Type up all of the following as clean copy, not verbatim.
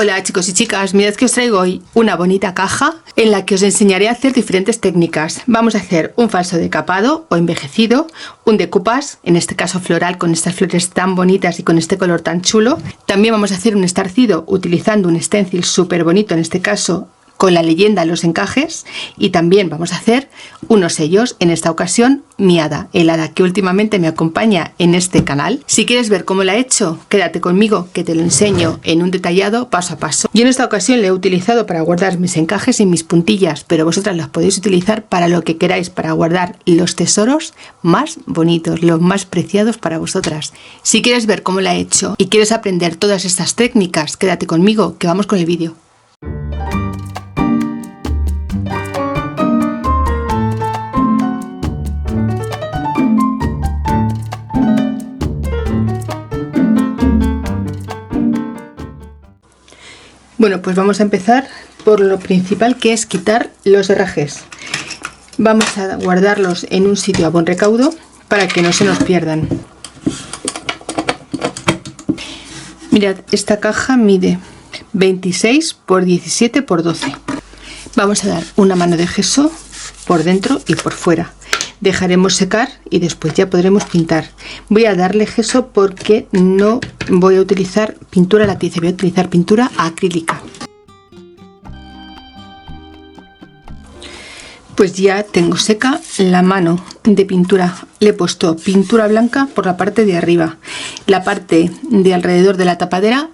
Hola chicos y chicas, mirad que os traigo hoy una bonita caja en la que os enseñaré a hacer diferentes técnicas. Vamos a hacer un falso decapado o envejecido, un decoupage, en este caso floral con estas flores tan bonitas y con este color tan chulo. También vamos a hacer un estarcido utilizando un stencil súper bonito, en este caso con la leyenda en los encajes, y también vamos a hacer unos sellos, en esta ocasión mi hada, el hada que últimamente me acompaña en este canal. Si quieres ver cómo la he hecho, quédate conmigo que te lo enseño en un detallado paso a paso. Yo en esta ocasión le he utilizado para guardar mis encajes y mis puntillas, pero vosotras las podéis utilizar para lo que queráis, para guardar los tesoros más bonitos, los más preciados para vosotras. Si quieres ver cómo la he hecho y quieres aprender todas estas técnicas, quédate conmigo que vamos con el vídeo. Bueno, pues vamos a empezar por lo principal, que es quitar los herrajes. Vamos a guardarlos en un sitio a buen recaudo para que no se nos pierdan. Mirad, esta caja mide 26 por 17 por 12. Vamos a dar una mano de gesso por dentro y por fuera. Dejaremos secar y después ya podremos pintar. Voy a darle gesso porque no voy a utilizar pintura latice, voy a utilizar pintura acrílica. Pues ya tengo seca la mano de pintura. Le he puesto pintura blanca por la parte de arriba, la parte de alrededor de la tapadera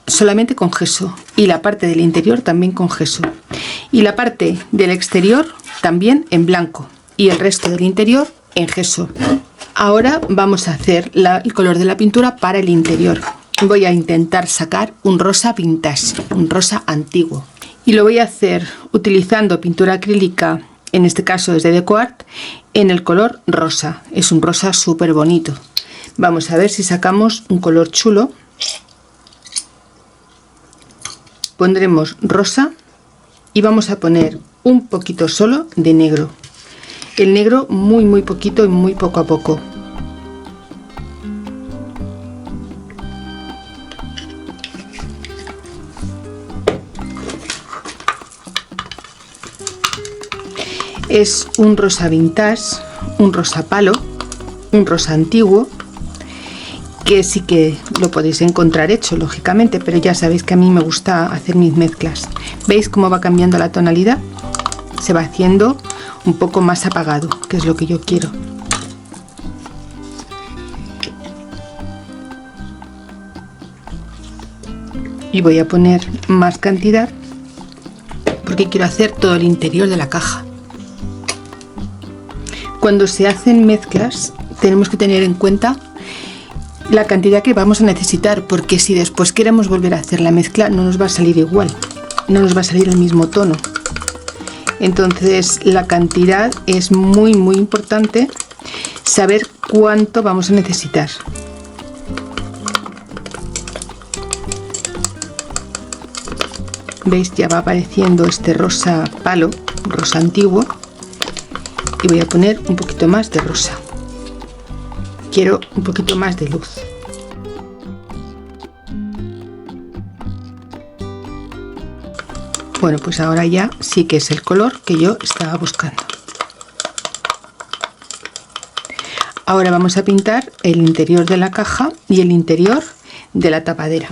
solamente con gesso y la parte del interior también con gesso y la parte del exterior también en blanco y el resto del interior en gesso. Ahora vamos a hacer el color de la pintura para el interior. Voy a intentar sacar un rosa vintage, un rosa antiguo, y lo voy a hacer utilizando pintura acrílica, en este caso es de DecoArt, en el color rosa. Es un rosa súper bonito. Vamos a ver si sacamos un color chulo. Pondremos rosa y vamos a poner un poquito solo de negro. El negro muy poquito y muy poco a poco. Es un rosa vintage, un rosa palo, un rosa antiguo, que sí que lo podéis encontrar hecho lógicamente, pero ya sabéis que a mí me gusta hacer mis mezclas. ¿Veis cómo va cambiando la tonalidad? Se va haciendo un poco más apagado, que es lo que yo quiero. Y voy a poner más cantidad porque quiero hacer todo el interior de la caja. Cuando se hacen mezclas tenemos que tener en cuenta la cantidad que vamos a necesitar, porque si después queremos volver a hacer la mezcla no nos va a salir igual, no nos va a salir el mismo tono. Entonces la cantidad es muy importante, saber cuánto vamos a necesitar. ¿Veis? Ya va apareciendo este rosa palo, rosa antiguo, y voy a poner un poquito más de rosa. Quiero un poquito más de luz. Bueno, pues ahora ya sí que es el color que yo estaba buscando. Ahora vamos a pintar el interior de la caja y el interior de la tapadera.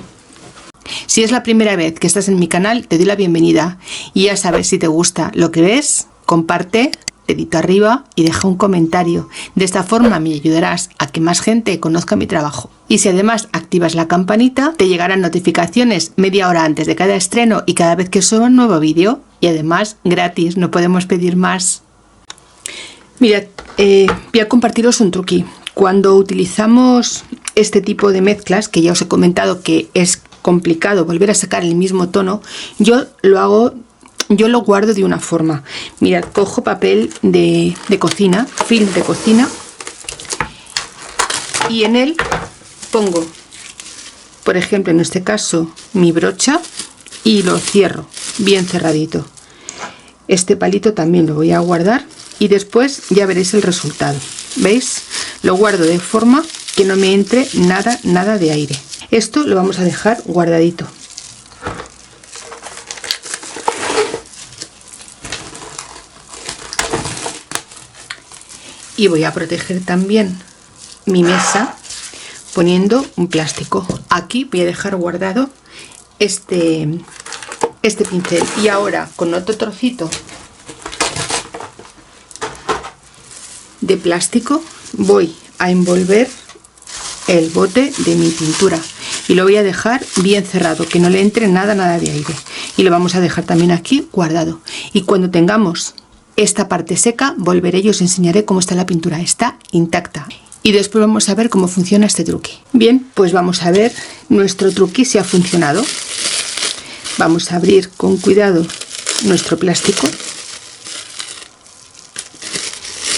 Si es la primera vez que estás en mi canal, te doy la bienvenida y ya sabes, si te gusta lo que ves, comparte, dedito arriba y deja un comentario. De esta forma me ayudarás a que más gente conozca mi trabajo. Y si además activas la campanita, te llegarán notificaciones media hora antes de cada estreno y cada vez que suba un nuevo vídeo. Y además gratis, no podemos pedir más. Mirad, voy a compartiros un truqui. Cuando utilizamos este tipo de mezclas, que ya os he comentado que es complicado volver a sacar el mismo tono, yo lo guardo de una forma. Mirad, cojo papel de cocina, film de cocina, y en él pongo, por ejemplo, en este caso, mi brocha y lo cierro bien cerradito. Este palito también lo voy a guardar y después ya veréis el resultado. ¿Veis? Lo guardo de forma que no me entre nada de aire. Esto lo vamos a dejar guardadito. Y voy a proteger también mi mesa poniendo un plástico. Aquí voy a dejar guardado este pincel. Y ahora con otro trocito de plástico voy a envolver el bote de mi pintura y lo voy a dejar bien cerrado, que no le entre nada de aire, y lo vamos a dejar también aquí guardado. Y cuando tengamos esta parte seca volveré y os enseñaré cómo está la pintura. Está intacta. Y después vamos a ver cómo funciona este truqui. Bien, pues vamos a ver nuestro truqui si ha funcionado. Vamos a abrir con cuidado nuestro plástico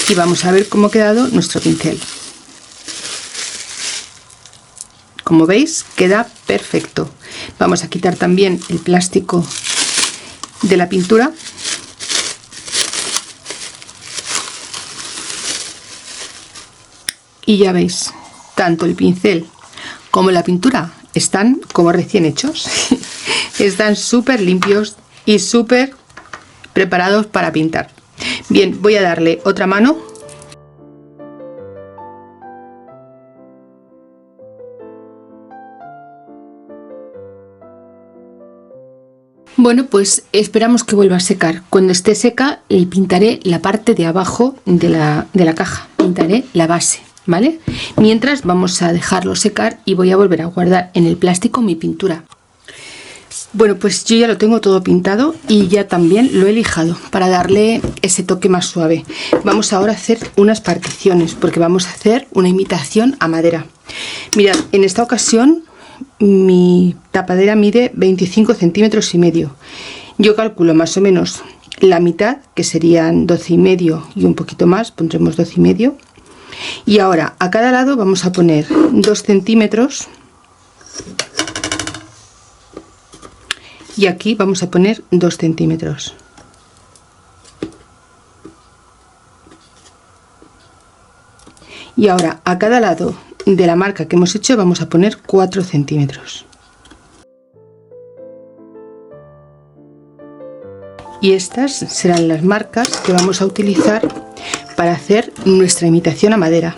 y vamos a ver cómo ha quedado nuestro pincel. Como veis, queda perfecto. Vamos a quitar también el plástico de la pintura. Y ya veis, tanto el pincel como la pintura están como recién hechos. Están súper limpios y súper preparados para pintar. Bien, voy a darle otra mano. Bueno, pues esperamos que vuelva a secar. Cuando esté seca, pintaré la parte de abajo de la caja. Pintaré la base, ¿vale? Mientras vamos a dejarlo secar y voy a volver a guardar en el plástico mi pintura. Bueno, pues yo ya lo tengo todo pintado y ya también lo he lijado para darle ese toque más suave. Vamos ahora a hacer unas particiones porque vamos a hacer una imitación a madera. Mirad, en esta ocasión mi tapadera mide 25 centímetros y medio. Yo calculo más o menos la mitad, que serían 12,5 y un poquito más, pondremos 12,5. Y ahora a cada lado vamos a poner 2 centímetros. Y aquí vamos a poner 2 centímetros. Y ahora a cada lado de la marca que hemos hecho vamos a poner 4 centímetros. Y estas serán las marcas que vamos a utilizar para hacer nuestra imitación a madera.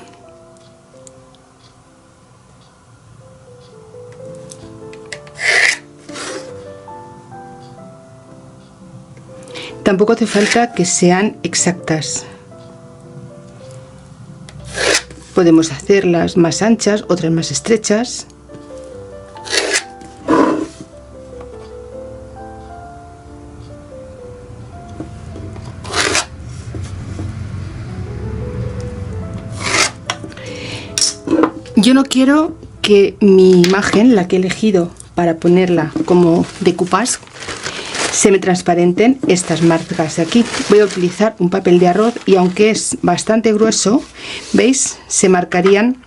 Tampoco hace falta que sean exactas. Podemos hacerlas más anchas, otras más estrechas. Yo no quiero que mi imagen, la que he elegido para ponerla como decoupage, se me transparenten estas marcas de aquí. Voy a utilizar un papel de arroz y aunque es bastante grueso, veis, se marcarían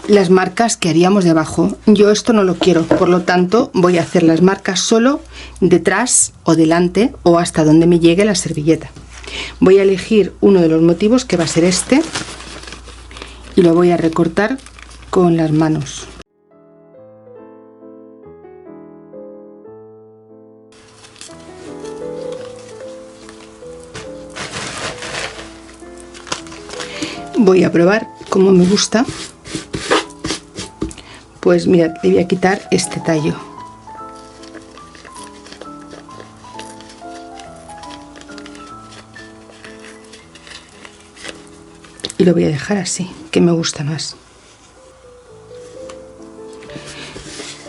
las marcas que haríamos de abajo. Yo esto no lo quiero, por lo tanto voy a hacer las marcas solo detrás o delante o hasta donde me llegue la servilleta. Voy a elegir uno de los motivos, que va a ser este, y lo voy a recortar con las manos. Voy a probar cómo me gusta. Pues mirad, le voy a quitar este tallo. Y lo voy a dejar así, que me gusta más.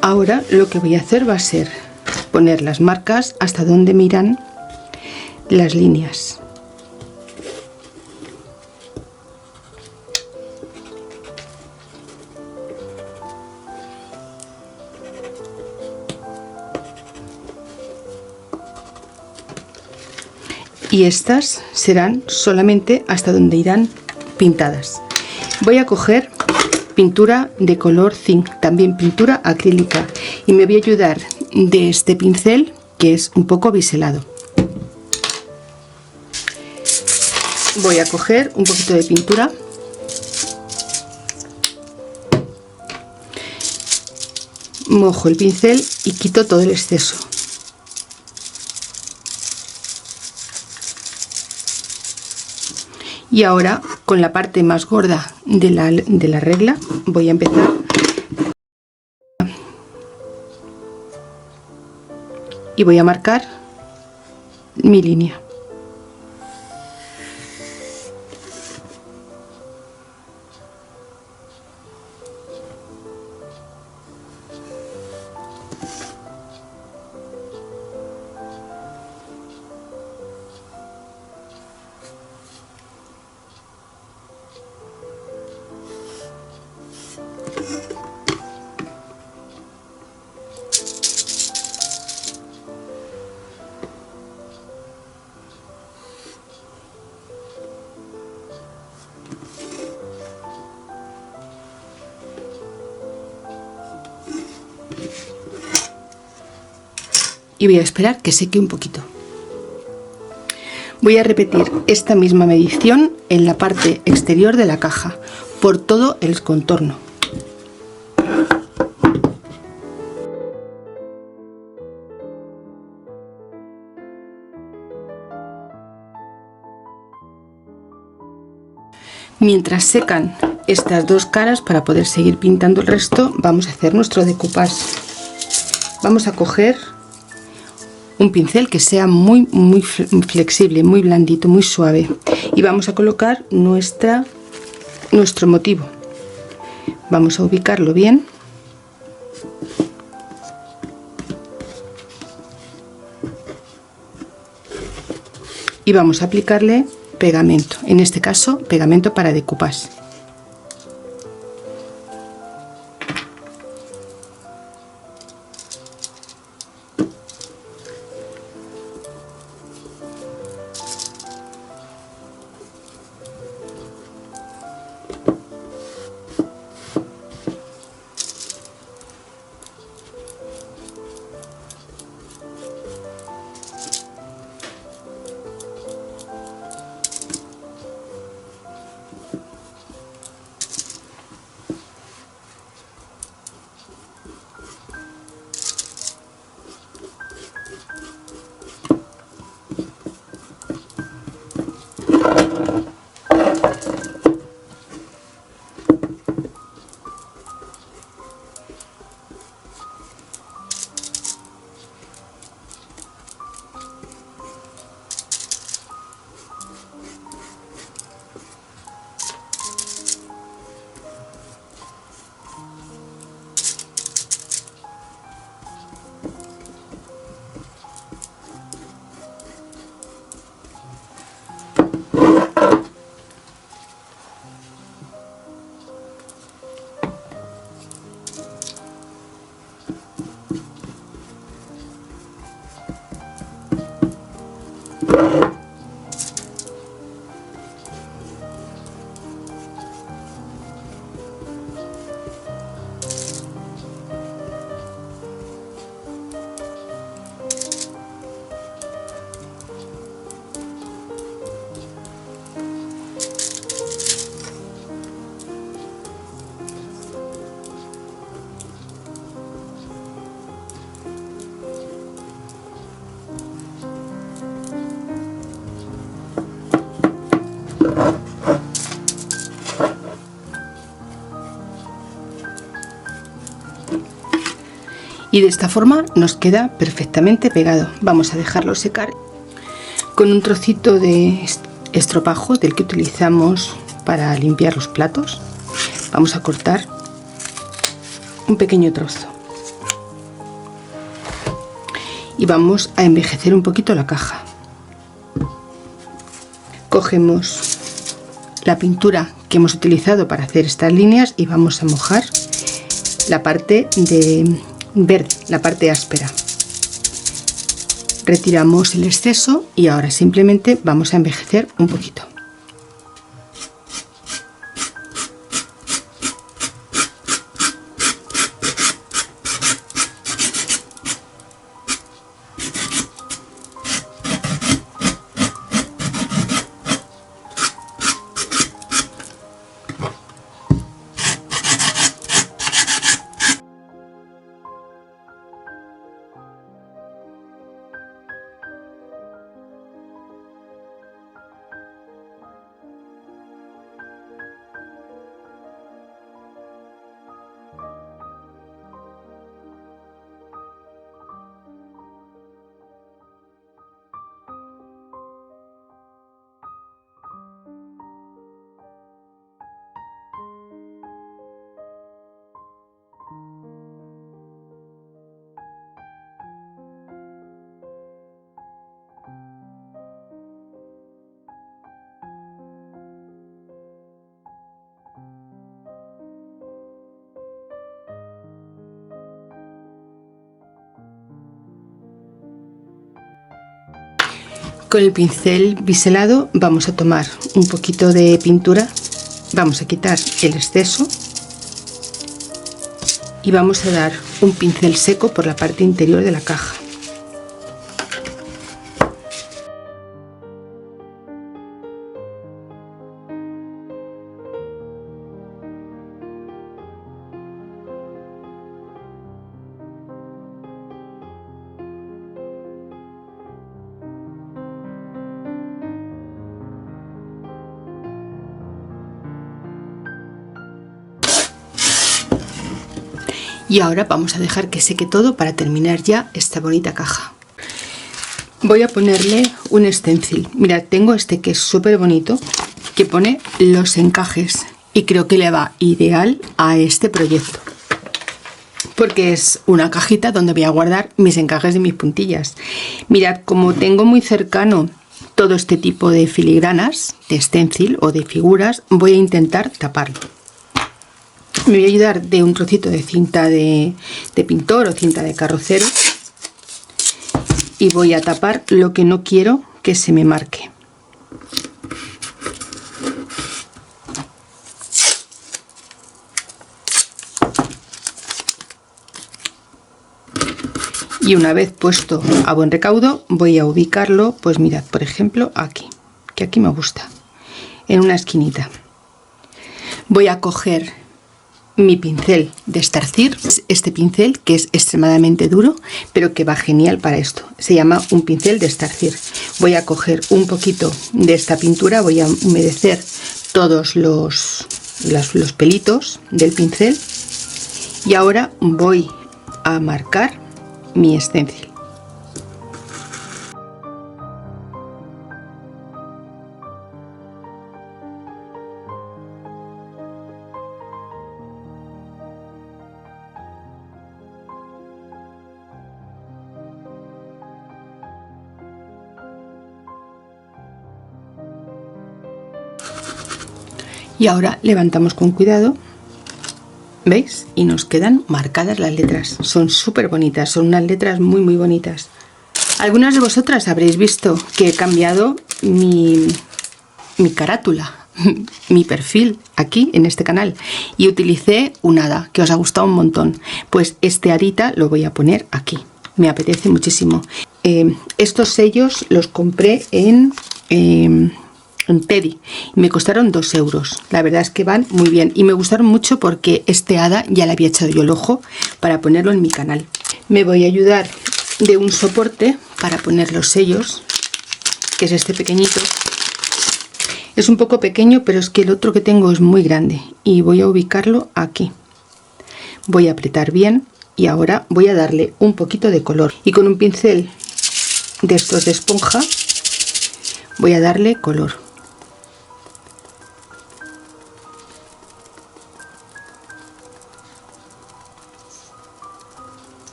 Ahora lo que voy a hacer va a ser poner las marcas hasta donde miran las líneas. Y estas serán solamente hasta donde irán pintadas. Voy a coger pintura de color zinc, también pintura acrílica, y me voy a ayudar de este pincel que es un poco biselado. Voy a coger un poquito de pintura mojo el pincel y quito todo el exceso. Y ahora con la parte más gorda de la regla voy a empezar y voy a marcar mi línea. Y voy a esperar que seque un poquito. Voy a repetir esta misma medición en la parte exterior de la caja por todo el contorno. Mientras secan estas dos caras, para poder seguir pintando el resto, vamos a hacer nuestro decoupage. Vamos a coger un pincel que sea muy flexible, muy blandito, muy suave, y vamos a colocar nuestro motivo. Vamos a ubicarlo bien y vamos a aplicarle pegamento, en este caso pegamento para decoupage. Y de esta forma nos queda perfectamente pegado. Vamos a dejarlo secar con un trocito de estropajo del que utilizamos para limpiar los platos. Vamos a cortar un pequeño trozo y vamos a envejecer un poquito la caja. Cogemos la pintura que hemos utilizado para hacer estas líneas y vamos a mojar la parte de verde, la parte áspera. Retiramos el exceso y ahora simplemente vamos a envejecer un poquito. Con el pincel biselado vamos a tomar un poquito de pintura, vamos a quitar el exceso y vamos a dar un pincel seco por la parte interior de la caja. Y ahora vamos a dejar que seque todo para terminar ya esta bonita caja. Voy a ponerle un stencil. Mirad, tengo este que es súper bonito, que pone los encajes. Y creo que le va ideal a este proyecto. Porque es una cajita donde voy a guardar mis encajes y mis puntillas. Mirad, como tengo muy cercano todo este tipo de filigranas, de stencil o de figuras, voy a intentar taparlo. Me voy a ayudar de un trocito de cinta de pintor o cinta de carrocero y voy a tapar lo que no quiero que se me marque. Y una vez puesto a buen recaudo voy a ubicarlo, pues mirad, por ejemplo aquí, que aquí me gusta, en una esquinita. Voy a coger mi pincel de estarcir, este pincel que es extremadamente duro pero que va genial para esto, se llama un pincel de estarcir. Voy a coger un poquito de esta pintura, voy a humedecer todos los pelitos del pincel y ahora voy a marcar mi stencil. Y ahora levantamos con cuidado, ¿veis? Y nos quedan marcadas las letras. Son súper bonitas, son unas letras muy bonitas. Algunas de vosotras habréis visto que he cambiado mi carátula, mi perfil aquí en este canal, y utilicé un hada que os ha gustado un montón. Pues este hadita lo voy a poner aquí, me apetece muchísimo. Estos sellos los compré en Teddy, me costaron 2 euros. La verdad es que van muy bien y me gustaron mucho porque este hada ya le había echado yo el ojo para ponerlo en mi canal. Me voy a ayudar de un soporte para poner los sellos, que es este pequeñito. Es un poco pequeño, pero es que el otro que tengo es muy grande y voy a ubicarlo aquí. Voy a apretar bien y ahora voy a darle un poquito de color y con un pincel de estos de esponja voy a darle color.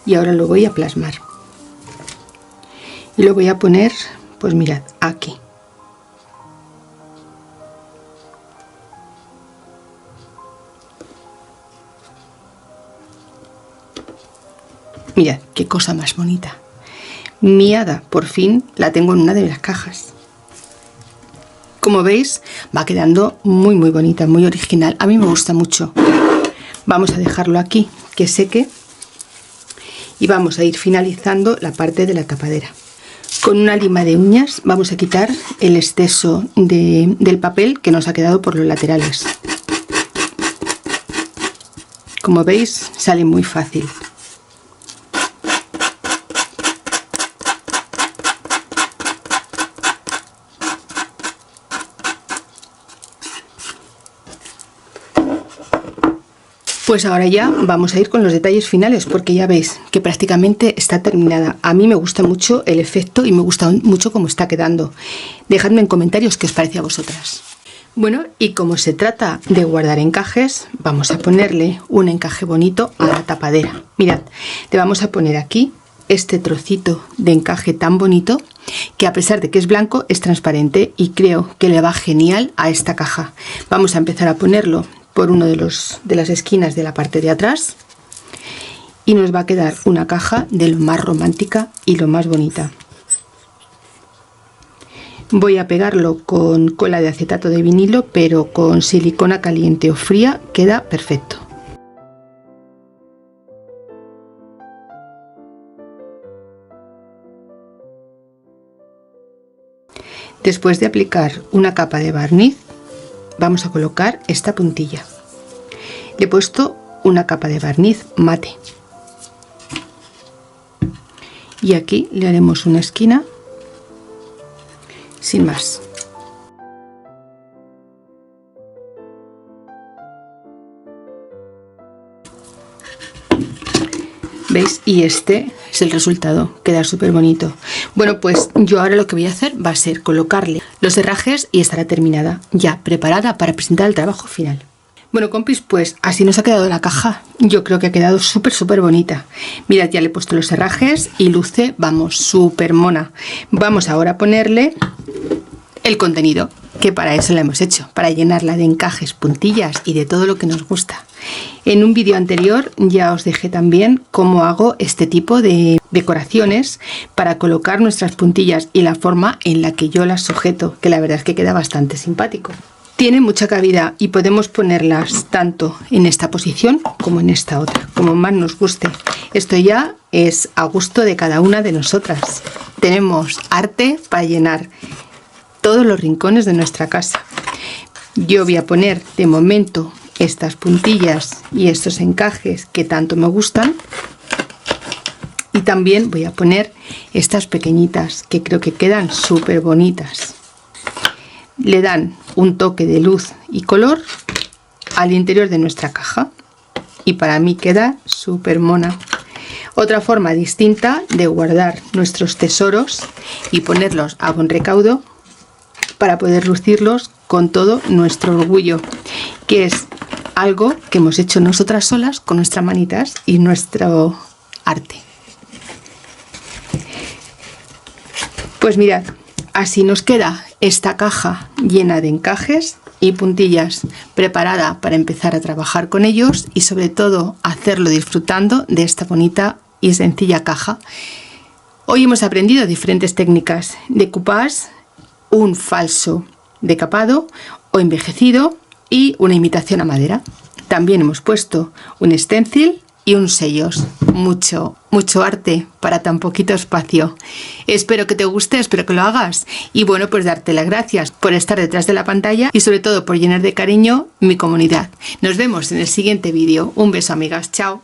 Y ahora lo voy a plasmar y lo voy a poner, pues mirad, aquí. Mirad qué cosa más bonita. Mi hada, por fin la tengo en una de las cajas. Como veis, va quedando muy bonita, muy original. A mí me gusta mucho. Vamos a dejarlo aquí que seque y vamos a ir finalizando la parte de la tapadera. Con una lima de uñas vamos a quitar el exceso del papel que nos ha quedado por los laterales. Como veis, sale muy fácil. Pues ahora ya vamos a ir con los detalles finales porque ya veis que prácticamente está terminada. A mí me gusta mucho el efecto y me gusta mucho cómo está quedando. Dejadme en comentarios qué os parece a vosotras. Bueno, y como se trata de guardar encajes, vamos a ponerle un encaje bonito a la tapadera. Mirad, le vamos a poner aquí este trocito de encaje tan bonito que a pesar de que es blanco es transparente y creo que le va genial a esta caja. Vamos a empezar a ponerlo por uno de las esquinas de la parte de atrás y nos va a quedar una caja de lo más romántica y lo más bonita. Voy a pegarlo con cola de acetato de vinilo, pero con silicona caliente o fría queda perfecto. Después de aplicar una capa de barniz, vamos a colocar esta puntilla. Le he puesto una capa de barniz mate. Y aquí le haremos una esquina sin más. ¿Veis? Y este es el resultado, queda súper bonito. Bueno, pues yo ahora lo que voy a hacer va a ser colocarle los herrajes y estará terminada, ya preparada para presentar el trabajo final. Bueno, compis, pues así nos ha quedado la caja. Yo creo que ha quedado súper bonita. Mirad, ya le he puesto los herrajes y luce, vamos, súper mona. Vamos ahora a ponerle el contenido, que para eso la hemos hecho, para llenarla de encajes, puntillas y de todo lo que nos gusta. En un vídeo anterior ya os dejé también cómo hago este tipo de decoraciones para colocar nuestras puntillas y la forma en la que yo las sujeto, que la verdad es que queda bastante simpático. Tiene mucha cabida y podemos ponerlas tanto en esta posición como en esta otra, como más nos guste. Esto ya es a gusto de cada una de nosotras. Tenemos arte para llenar todos los rincones de nuestra casa. Yo voy a poner de momento estas puntillas y estos encajes que tanto me gustan, y también voy a poner estas pequeñitas que creo que quedan súper bonitas. Le dan un toque de luz y color al interior de nuestra caja y para mí queda súper mona. Otra forma distinta de guardar nuestros tesoros y ponerlos a buen recaudo para poder lucirlos con todo nuestro orgullo, que es algo que hemos hecho nosotras solas con nuestras manitas y nuestro arte. Pues mirad, así nos queda esta caja llena de encajes y puntillas, preparada para empezar a trabajar con ellos y sobre todo hacerlo disfrutando de esta bonita y sencilla caja. Hoy hemos aprendido diferentes técnicas de decoupage, un falso decapado o envejecido y una imitación a madera. También hemos puesto un stencil y un sellos. Mucho arte para tan poquito espacio. Espero que te guste, espero que lo hagas y bueno, pues darte las gracias por estar detrás de la pantalla y sobre todo por llenar de cariño mi comunidad. Nos vemos en el siguiente vídeo. Un beso, amigas, chao.